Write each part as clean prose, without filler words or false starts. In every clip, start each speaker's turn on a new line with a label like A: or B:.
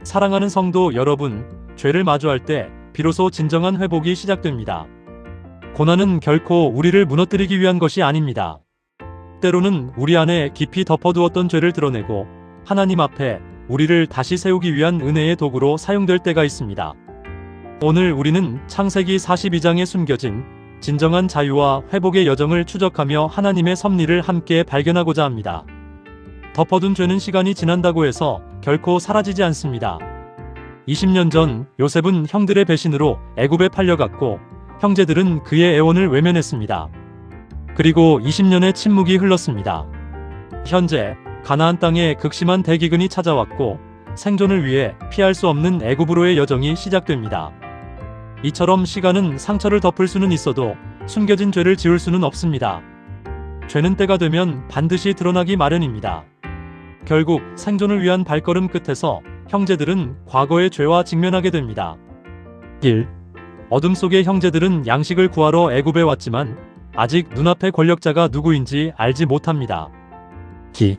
A: 사랑하는 성도 여러분, 죄를 마주할 때 비로소 진정한 회복이 시작됩니다. 고난은 결코 우리를 무너뜨리기 위한 것이 아닙니다. 때로는 우리 안에 깊이 덮어두었던 죄를 드러내고 하나님 앞에 우리를 다시 세우기 위한 은혜의 도구로 사용될 때가 있습니다. 오늘 우리는 창세기 42장에 숨겨진 진정한 자유와 회복의 여정을 추적하며 하나님의 섭리를 함께 발견하고자 합니다. 덮어둔 죄는 시간이 지난다고 해서 결코 사라지지 않습니다. 20년 전 요셉은 형들의 배신으로 애굽에 팔려갔고 형제들은 그의 애원을 외면했습니다. 그리고 20년의 침묵이 흘렀습니다. 현재 가나안 땅에 극심한 대기근이 찾아왔고 생존을 위해 피할 수 없는 애굽으로의 여정이 시작됩니다. 이처럼 시간은 상처를 덮을 수는 있어도 숨겨진 죄를 지울 수는 없습니다. 죄는 때가 되면 반드시 드러나기 마련입니다. 결국 생존을 위한 발걸음 끝에서 형제들은 과거의 죄와 직면하게 됩니다. 1. 어둠 속의 형제들은 양식을 구하러 애굽에 왔지만 아직 눈앞의 권력자가 누구인지 알지 못합니다. 2.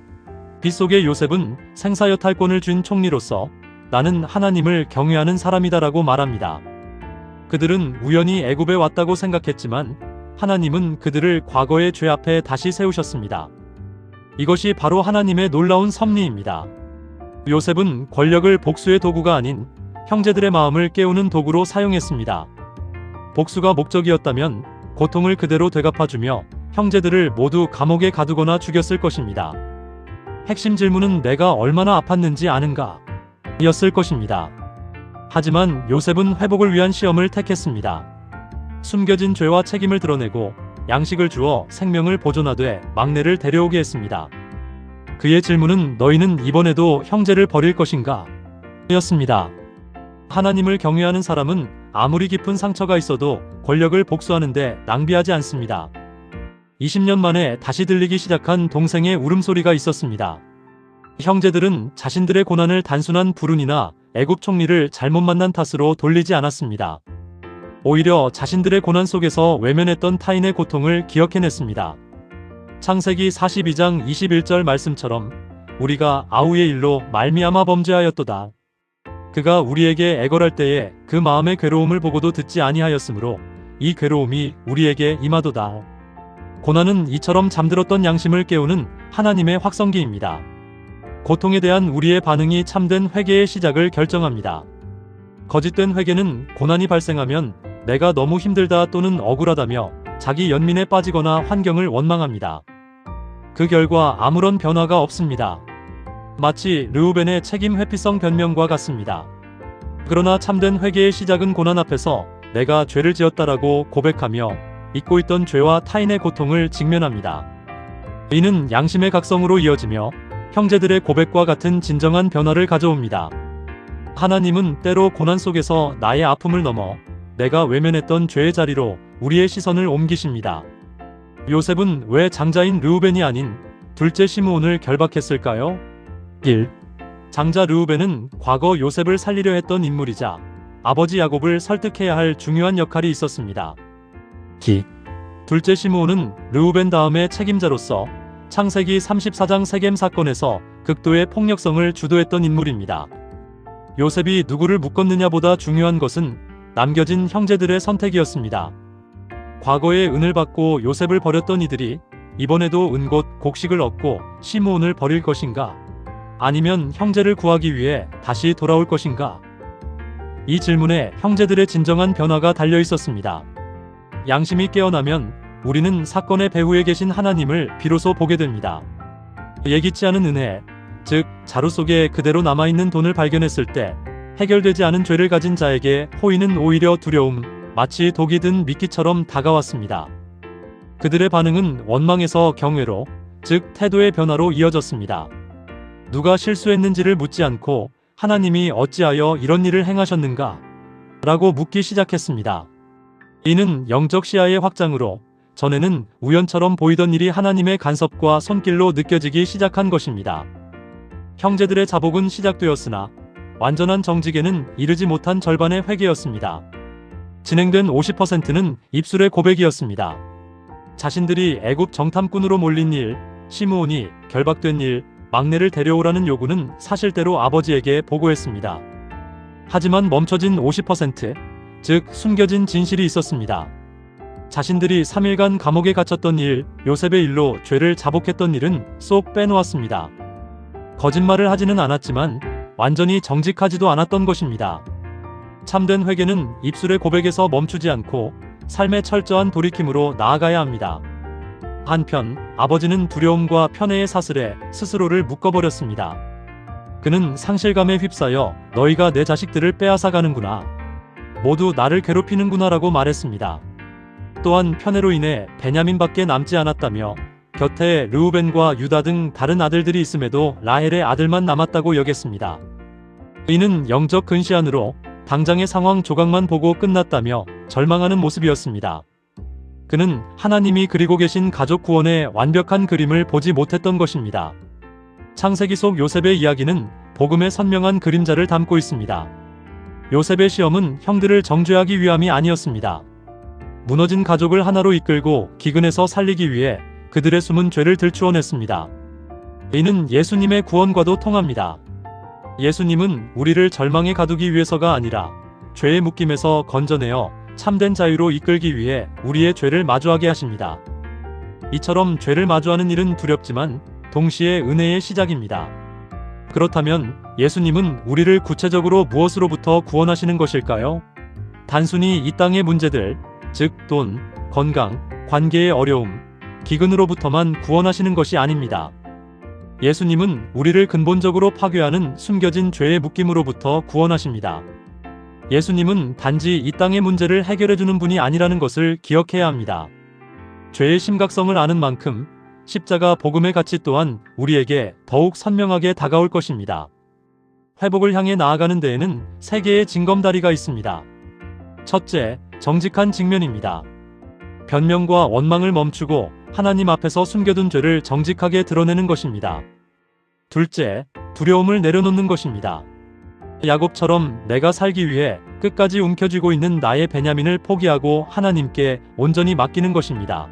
A: 빛 속의 요셉은 생사여탈권을 쥔 총리로서 나는 하나님을 경외하는 사람이다라고 말합니다. 그들은 우연히 애굽에 왔다고 생각했지만 하나님은 그들을 과거의 죄 앞에 다시 세우셨습니다. 이것이 바로 하나님의 놀라운 섭리입니다. 요셉은 권력을 복수의 도구가 아닌 형제들의 마음을 깨우는 도구로 사용했습니다. 복수가 목적이었다면 고통을 그대로 되갚아주며 형제들을 모두 감옥에 가두거나 죽였을 것입니다. 핵심 질문은 내가 얼마나 아팠는지 아는가? 였을 것입니다. 하지만 요셉은 회복을 위한 시험을 택했습니다. 숨겨진 죄와 책임을 드러내고 양식을 주어 생명을 보존하되 막내를 데려오게 했습니다. 그의 질문은 너희는 이번에도 형제를 버릴 것인가? 였습니다. 하나님을 경외하는 사람은 아무리 깊은 상처가 있어도 권력을 복수하는데 낭비하지 않습니다. 20년 만에 다시 들리기 시작한 동생의 울음소리가 있었습니다. 형제들은 자신들의 고난을 단순한 불운이나 애굽 총리를 잘못 만난 탓으로 돌리지 않았습니다. 오히려 자신들의 고난 속에서 외면했던 타인의 고통을 기억해냈습니다. 창세기 42장 21절 말씀처럼 우리가 아우의 일로 말미암아 범죄하였도다. 그가 우리에게 애걸할 때에 그 마음의 괴로움을 보고도 듣지 아니하였으므로 이 괴로움이 우리에게 임하도다. 고난은 이처럼 잠들었던 양심을 깨우는 하나님의 확성기입니다. 고통에 대한 우리의 반응이 참된 회개의 시작을 결정합니다. 거짓된 회개는 고난이 발생하면 내가 너무 힘들다 또는 억울하다며 자기 연민에 빠지거나 환경을 원망합니다. 그 결과 아무런 변화가 없습니다. 마치 르우벤의 책임 회피성 변명과 같습니다. 그러나 참된 회개의 시작은 고난 앞에서 내가 죄를 지었다라고 고백하며 잊고 있던 죄와 타인의 고통을 직면합니다. 이는 양심의 각성으로 이어지며 형제들의 고백과 같은 진정한 변화를 가져옵니다. 하나님은 때로 고난 속에서 나의 아픔을 넘어 내가 외면했던 죄의 자리로 우리의 시선을 옮기십니다. 요셉은 왜 장자인 르우벤이 아닌 둘째 시므온을 결박했을까요? 1. 장자 르우벤은 과거 요셉을 살리려 했던 인물이자 아버지 야곱을 설득해야 할 중요한 역할이 있었습니다. 2. 둘째 시므온은 르우벤 다음의 책임자로서 창세기 34장 세겜 사건에서 극도의 폭력성을 주도했던 인물입니다. 요셉이 누구를 묶었느냐보다 중요한 것은 남겨진 형제들의 선택이었습니다. 과거에 은을 받고 요셉을 버렸던 이들이 이번에도 은곧 곡식을 얻고 시므온을 버릴 것인가? 아니면 형제를 구하기 위해 다시 돌아올 것인가? 이 질문에 형제들의 진정한 변화가 달려 있었습니다. 양심이 깨어나면 우리는 사건의 배후에 계신 하나님을 비로소 보게 됩니다. 예기치 않은 은혜, 즉 자루 속에 그대로 남아있는 돈을 발견했을 때 해결되지 않은 죄를 가진 자에게 호의는 오히려 두려움, 마치 독이 든 미끼처럼 다가왔습니다. 그들의 반응은 원망에서 경외로, 즉 태도의 변화로 이어졌습니다. 누가 실수했는지를 묻지 않고 하나님이 어찌하여 이런 일을 행하셨는가? 라고 묻기 시작했습니다. 이는 영적 시야의 확장으로 전에는 우연처럼 보이던 일이 하나님의 간섭과 손길로 느껴지기 시작한 것입니다. 형제들의 자복은 시작되었으나 완전한 정직에는 이르지 못한 절반의 회개였습니다. 진행된 50%는 입술의 고백이었습니다. 자신들이 애굽 정탐꾼으로 몰린 일, 시므온이 결박된 일, 막내를 데려오라는 요구는 사실대로 아버지에게 보고했습니다. 하지만 멈춰진 50%, 즉 숨겨진 진실이 있었습니다. 자신들이 3일간 감옥에 갇혔던 일, 요셉의 일로 죄를 자복했던 일은 쏙 빼놓았습니다. 거짓말을 하지는 않았지만 완전히 정직하지도 않았던 것입니다. 참된 회개는 입술의 고백에서 멈추지 않고 삶의 철저한 돌이킴으로 나아가야 합니다. 한편 아버지는 두려움과 편애의 사슬에 스스로를 묶어버렸습니다. 그는 상실감에 휩싸여 너희가 내 자식들을 빼앗아 가는구나. 모두 나를 괴롭히는구나라고 말했습니다. 또한 편애로 인해 베냐민밖에 남지 않았다며 곁에 르우벤과 유다 등 다른 아들들이 있음에도 라헬의 아들만 남았다고 여겼습니다. 이는 영적 근시안으로 당장의 상황 조각만 보고 끝났다며 절망하는 모습이었습니다. 그는 하나님이 그리고 계신 가족 구원의 완벽한 그림을 보지 못했던 것입니다. 창세기 속 요셉의 이야기는 복음의 선명한 그림자를 담고 있습니다. 요셉의 시험은 형들을 정죄하기 위함이 아니었습니다. 무너진 가족을 하나로 이끌고 기근에서 살리기 위해 그들의 숨은 죄를 들추어냈습니다. 이는 예수님의 구원과도 통합니다. 예수님은 우리를 절망에 가두기 위해서가 아니라 죄의 묶임에서 건져내어 참된 자유로 이끌기 위해 우리의 죄를 마주하게 하십니다. 이처럼 죄를 마주하는 일은 두렵지만 동시에 은혜의 시작입니다. 그렇다면 예수님은 우리를 구체적으로 무엇으로부터 구원하시는 것일까요? 단순히 이 땅의 문제들, 즉 돈, 건강, 관계의 어려움, 기근으로부터만 구원하시는 것이 아닙니다. 예수님은 우리를 근본적으로 파괴하는 숨겨진 죄의 묶임으로부터 구원하십니다. 예수님은 단지 이 땅의 문제를 해결해주는 분이 아니라는 것을 기억해야 합니다. 죄의 심각성을 아는 만큼 십자가 복음의 가치 또한 우리에게 더욱 선명하게 다가올 것입니다. 회복을 향해 나아가는 데에는 세 개의 징검다리가 있습니다. 첫째, 정직한 직면입니다. 변명과 원망을 멈추고 하나님 앞에서 숨겨둔 죄를 정직하게 드러내는 것입니다. 둘째, 두려움을 내려놓는 것입니다. 야곱처럼 내가 살기 위해 끝까지 움켜쥐고 있는 나의 베냐민을 포기하고 하나님께 온전히 맡기는 것입니다.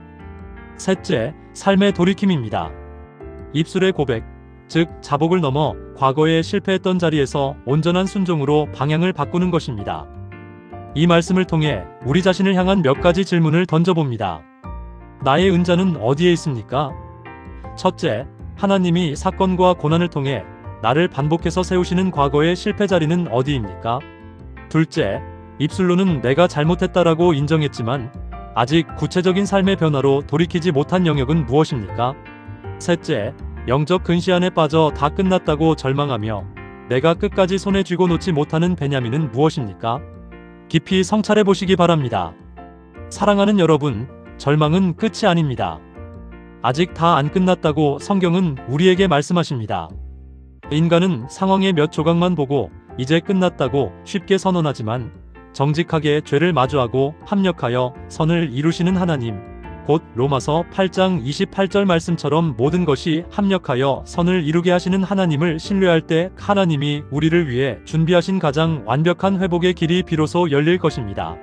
A: 셋째, 삶의 돌이킴입니다. 입술의 고백, 즉 자복을 넘어 과거에 실패했던 자리에서 온전한 순종으로 방향을 바꾸는 것입니다. 이 말씀을 통해 우리 자신을 향한 몇 가지 질문을 던져봅니다. 나의 은자는 어디에 있습니까? 첫째, 하나님이 사건과 고난을 통해 나를 반복해서 세우시는 과거의 실패 자리는 어디입니까? 둘째, 입술로는 내가 잘못했다라고 인정했지만 아직 구체적인 삶의 변화로 돌이키지 못한 영역은 무엇입니까? 셋째, 영적 근시안에 빠져 다 끝났다고 절망하며 내가 끝까지 손에 쥐고 놓지 못하는 베냐민은 무엇입니까? 깊이 성찰해 보시기 바랍니다. 사랑하는 여러분, 절망은 끝이 아닙니다. 아직 다 안 끝났다고 성경은 우리에게 말씀하십니다. 인간은 상황의 몇 조각만 보고 이제 끝났다고 쉽게 선언하지만 정직하게 죄를 마주하고 합력하여 선을 이루시는 하나님, 곧 로마서 8장 28절 말씀처럼 모든 것이 합력하여 선을 이루게 하시는 하나님을 신뢰할 때 하나님이 우리를 위해 준비하신 가장 완벽한 회복의 길이 비로소 열릴 것입니다.